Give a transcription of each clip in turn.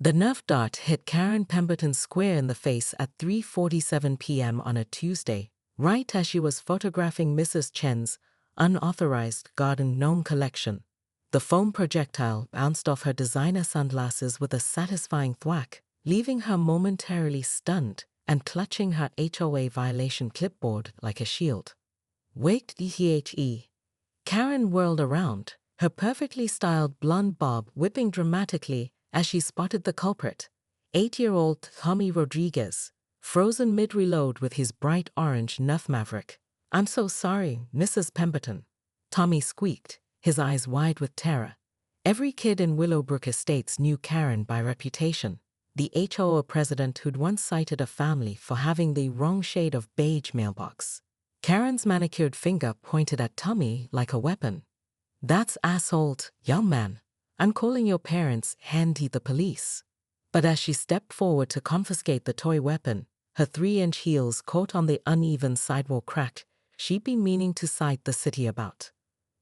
The Nerf dart hit Karen Pemberton square in the face at 3:47 p.m. on a Tuesday, right as she was photographing Mrs. Chen's unauthorized garden gnome collection. The foam projectile bounced off her designer sunglasses with a satisfying thwack, leaving her momentarily stunned and clutching her HOA violation clipboard like a shield. Wait, the. Karen whirled around, her perfectly styled blonde bob whipping dramatically as she spotted the culprit, 8-year-old Tommy Rodriguez, frozen mid-reload with his bright orange Nerf Maverick. "I'm so sorry, Mrs. Pemberton," Tommy squeaked, his eyes wide with terror. Every kid in Willowbrook Estates knew Karen by reputation, the HOA president who'd once cited a family for having the wrong shade of beige mailbox. Karen's manicured finger pointed at Tommy like a weapon. "That's asshole, young man. I'm calling your parents and the police." But as she stepped forward to confiscate the toy weapon, her 3-inch heels caught on the uneven sidewalk crack she'd been meaning to cite the city about.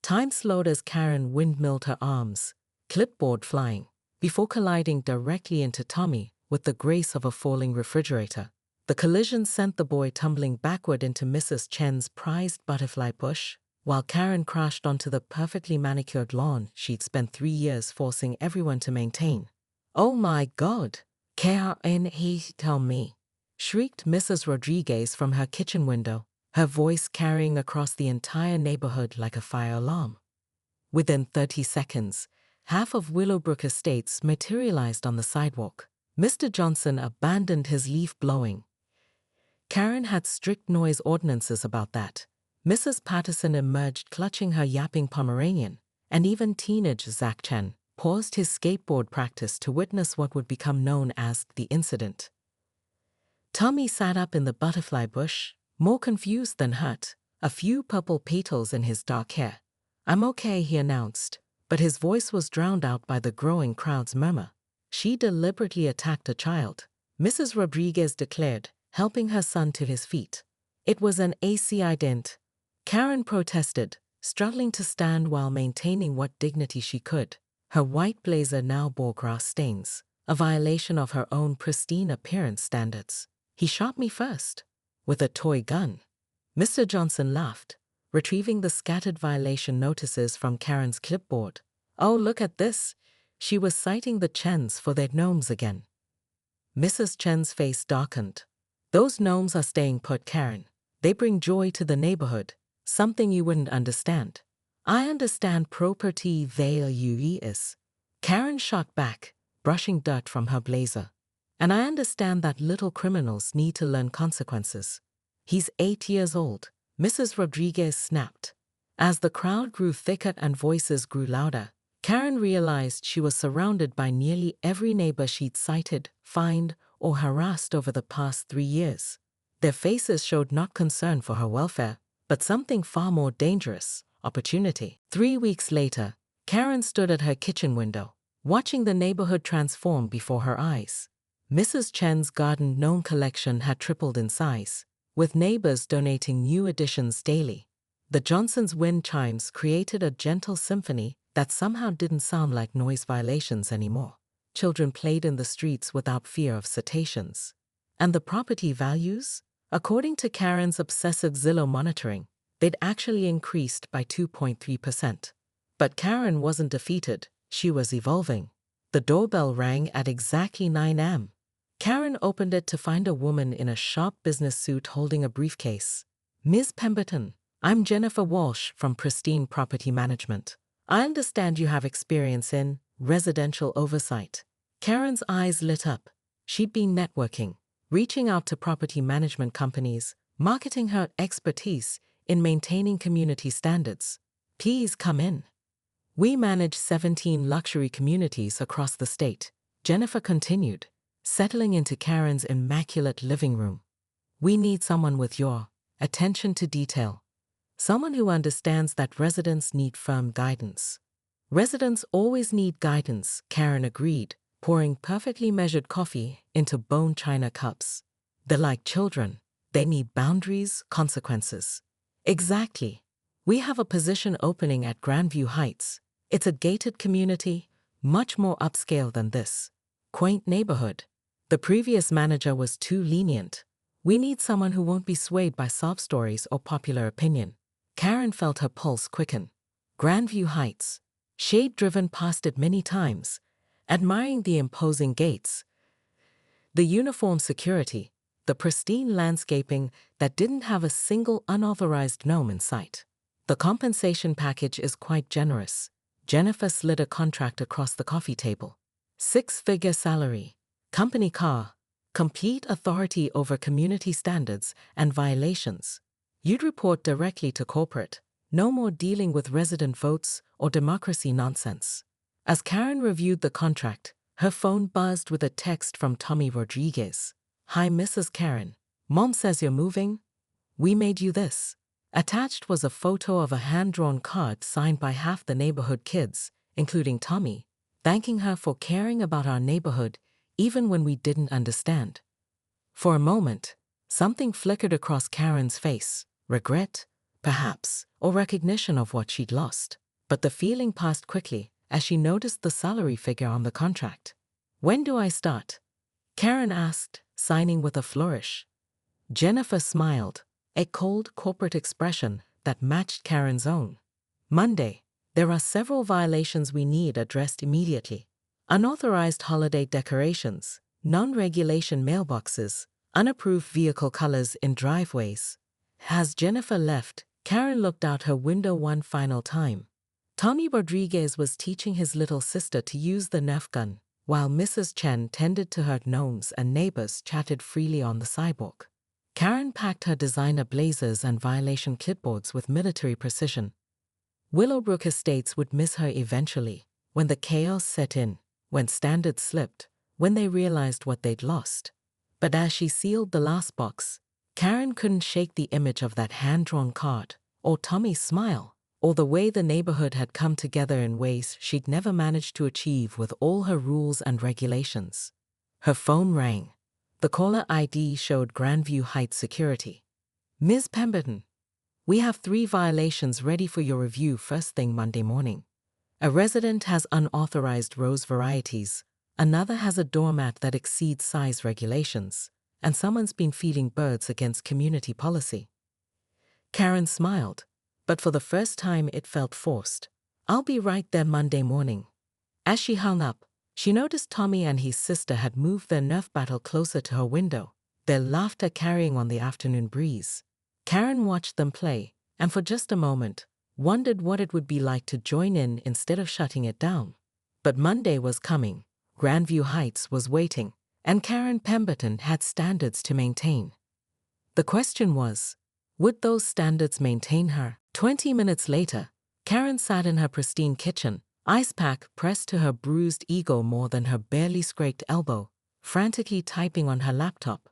Time slowed as Karen windmilled her arms, clipboard flying, before colliding directly into Tommy with the grace of a falling refrigerator. The collision sent the boy tumbling backward into Mrs. Chen's prized butterfly bush, while Karen crashed onto the perfectly manicured lawn she'd spent 3 years forcing everyone to maintain. "Oh my God! Karen, tell me!" shrieked Mrs. Rodriguez from her kitchen window, her voice carrying across the entire neighborhood like a fire alarm. Within 30 seconds, half of Willowbrook Estates materialized on the sidewalk. Mr. Johnson abandoned his leaf blowing. Karen had strict noise ordinances about that. Mrs. Patterson emerged clutching her yapping Pomeranian, and even teenage Zach Chen paused his skateboard practice to witness what would become known as the incident. Tommy sat up in the butterfly bush, more confused than hurt, a few purple petals in his dark hair. "I'm okay," he announced, but his voice was drowned out by the growing crowd's murmur. "She deliberately attacked a child," Mrs. Rodriguez declared, helping her son to his feet. "It was an accident," Karen protested, struggling to stand while maintaining what dignity she could. Her white blazer now bore grass stains, a violation of her own pristine appearance standards. "He shot me first. With a toy gun." Mr. Johnson laughed, retrieving the scattered violation notices from Karen's clipboard. "Oh, look at this." She was citing the Chens for their gnomes again. Mrs. Chen's face darkened. "Those gnomes are staying put, Karen. They bring joy to the neighborhood, something you wouldn't understand." "I understand property value is," Karen shot back, brushing dirt from her blazer. "And I understand that little criminals need to learn consequences." "He's 8 years old," Mrs. Rodriguez snapped. As the crowd grew thicker and voices grew louder, Karen realized she was surrounded by nearly every neighbor she'd cited, fined, or harassed over the past 3 years. Their faces showed not concern for her welfare, but something far more dangerous: opportunity. 3 weeks later, Karen stood at her kitchen window, watching the neighborhood transform before her eyes. Mrs. Chen's garden gnome collection had tripled in size, with neighbors donating new additions daily. The Johnsons' wind chimes created a gentle symphony that somehow didn't sound like noise violations anymore. Children played in the streets without fear of citations. And the property values? According to Karen's obsessive Zillow monitoring, they'd actually increased by 2.3%. But Karen wasn't defeated, she was evolving. The doorbell rang at exactly 9 a.m. Karen opened it to find a woman in a sharp business suit holding a briefcase. "Ms. Pemberton, I'm Jennifer Walsh from Pristine Property Management. I understand you have experience in residential oversight." Karen's eyes lit up. She'd been networking, reaching out to property management companies, marketing her expertise in maintaining community standards. "Please come in." "We manage 17 luxury communities across the state," Jennifer continued, settling into Karen's immaculate living room. "We need someone with your attention to detail. Someone who understands that residents need firm guidance." "Residents always need guidance," Karen agreed, pouring perfectly measured coffee into bone china cups. "They're like children. They need boundaries, consequences." "Exactly. We have a position opening at Grandview Heights. It's a gated community, much more upscale than this." Quaint neighborhood. The previous manager was too lenient. We need someone who won't be swayed by sob stories or popular opinion. Karen felt her pulse quicken. Grandview Heights. She'd driven past it many times, admiring the imposing gates, the uniformed security, the pristine landscaping that didn't have a single unauthorized gnome in sight. The compensation package is quite generous. Jennifer slid a contract across the coffee table. 6-figure salary, company car, complete authority over community standards and violations. You'd report directly to corporate. No more dealing with resident votes or democracy nonsense. As Karen reviewed the contract, her phone buzzed with a text from Tommy Rodriguez. "Hi, Mrs. Karen. Mom says you're moving. We made you this." Attached was a photo of a hand-drawn card signed by half the neighborhood kids, including Tommy, thanking her for caring about our neighborhood even when we didn't understand. For a moment, something flickered across Karen's face. Regret, perhaps, or recognition of what she'd lost. But the feeling passed quickly as she noticed the salary figure on the contract. "When do I start?" Karen asked, signing with a flourish. Jennifer smiled, a cold corporate expression that matched Karen's own. "Monday. There are several violations we need addressed immediately. Unauthorized holiday decorations, non-regulation mailboxes, unapproved vehicle colors in driveways." As Jennifer left, Karen looked out her window one final time. Tommy Rodriguez was teaching his little sister to use the Nerf gun, while Mrs. Chen tended to her gnomes and neighbors chatted freely on the sidewalk. Karen packed her designer blazers and violation clipboards with military precision. Willowbrook Estates would miss her eventually, when the chaos set in, when standards slipped, when they realized what they'd lost. But as she sealed the last box, Karen couldn't shake the image of that hand-drawn card, or Tommy's smile, or the way the neighborhood had come together in ways she'd never managed to achieve with all her rules and regulations. Her phone rang. The caller ID showed Grandview Heights Security. "Ms. Pemberton, we have 3 violations ready for your review first thing Monday morning. A resident has unauthorized rose varieties, another has a doormat that exceeds size regulations, and someone's been feeding birds against community policy." Karen smiled, but for the first time it felt forced. "I'll be right there Monday morning." As she hung up, she noticed Tommy and his sister had moved their Nerf battle closer to her window, their laughter carrying on the afternoon breeze. Karen watched them play, and for just a moment, wondered what it would be like to join in instead of shutting it down. But Monday was coming, Grandview Heights was waiting, and Karen Pemberton had standards to maintain. The question was, would those standards maintain her? 20 minutes later, Karen sat in her pristine kitchen, ice pack pressed to her bruised ego more than her barely scraped elbow, frantically typing on her laptop.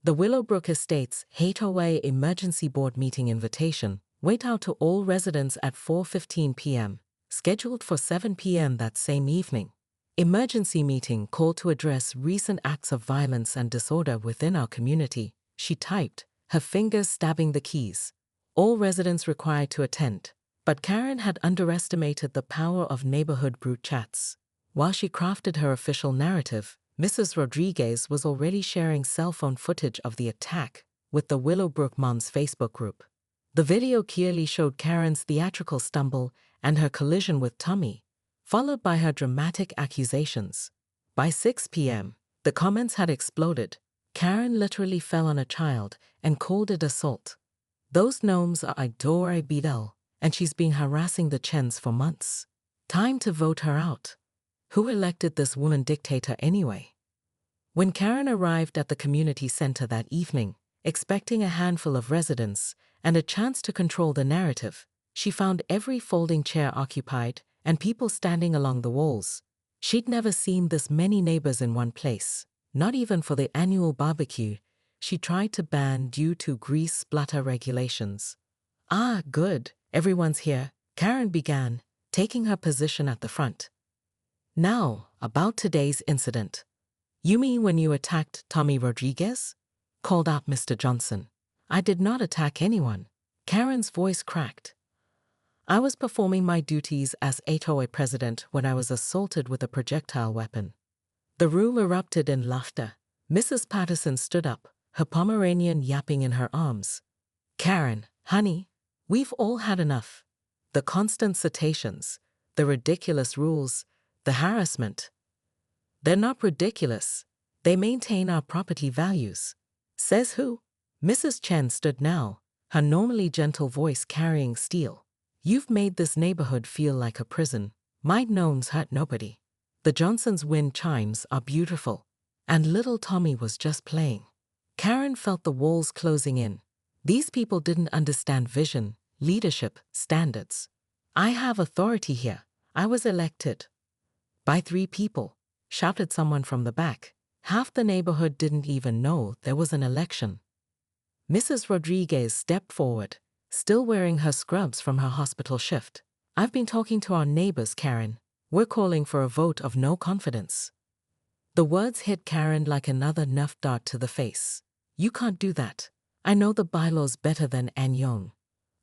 The Willowbrook Estates HOA Emergency Board meeting invitation went out to all residents at 4:15 p.m., scheduled for 7 p.m. that same evening. Emergency meeting called to address recent acts of violence and disorder within our community, she typed, her fingers stabbing the keys. All residents required to attend. But Karen had underestimated the power of neighborhood group chats. While she crafted her official narrative, Mrs. Rodriguez was already sharing cell phone footage of the attack with the Willowbrook Moms Facebook group. The video clearly showed Karen's theatrical stumble and her collision with Tommy, followed by her dramatic accusations. By 6 p.m., the comments had exploded. Karen literally fell on a child and called it assault. "Those gnomes are adorable, and she's been harassing the Chens for months. Time to vote her out. Who elected this woman dictator anyway?" When Karen arrived at the community center that evening, expecting a handful of residents and a chance to control the narrative, she found every folding chair occupied and people standing along the walls. She'd never seen this many neighbors in one place, not even for the annual barbecue she tried to ban due to grease splatter regulations. "Ah, good, everyone's here," Karen began, taking her position at the front. "Now, about today's incident." "You mean when you attacked Tommy Rodriguez?" called out Mr. Johnson. "I did not attack anyone." Karen's voice cracked. "I was performing my duties as HOA president when I was assaulted with a projectile weapon." The room erupted in laughter. Mrs. Patterson stood up, her Pomeranian yapping in her arms. Karen, honey, we've all had enough. The constant citations, the ridiculous rules, the harassment. They're not ridiculous. They maintain our property values. Says who? Mrs. Chen stood now, her normally gentle voice carrying steel. You've made this neighborhood feel like a prison. My gnomes hurt nobody. The Johnsons' wind chimes are beautiful. And little Tommy was just playing. Karen felt the walls closing in. These people didn't understand vision, leadership, standards. I have authority here. I was elected. By 3 people, shouted someone from the back. Half the neighborhood didn't even know there was an election. Mrs. Rodriguez stepped forward, still wearing her scrubs from her hospital shift. I've been talking to our neighbors, Karen. We're calling for a vote of no confidence. The words hit Karen like another Nerf dart to the face. You can't do that. I know the bylaws better than An Yong.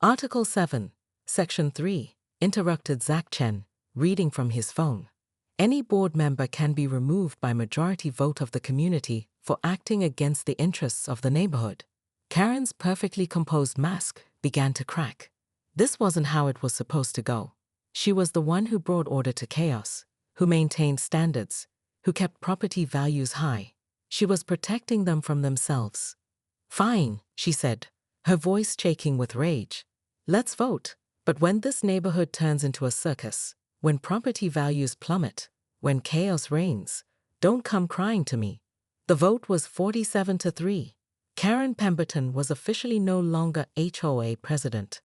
Article 7, Section 3, interrupted Zach Chen, reading from his phone. Any board member can be removed by majority vote of the community for acting against the interests of the neighborhood. Karen's perfectly composed mask began to crack. This wasn't how it was supposed to go. She was the one who brought order to chaos, who maintained standards, who kept property values high. She was protecting them from themselves. Fine, she said, her voice shaking with rage. Let's vote. But when this neighborhood turns into a circus, when property values plummet, when chaos reigns, don't come crying to me. The vote was 47-3. Karen Pemberton was officially no longer HOA president.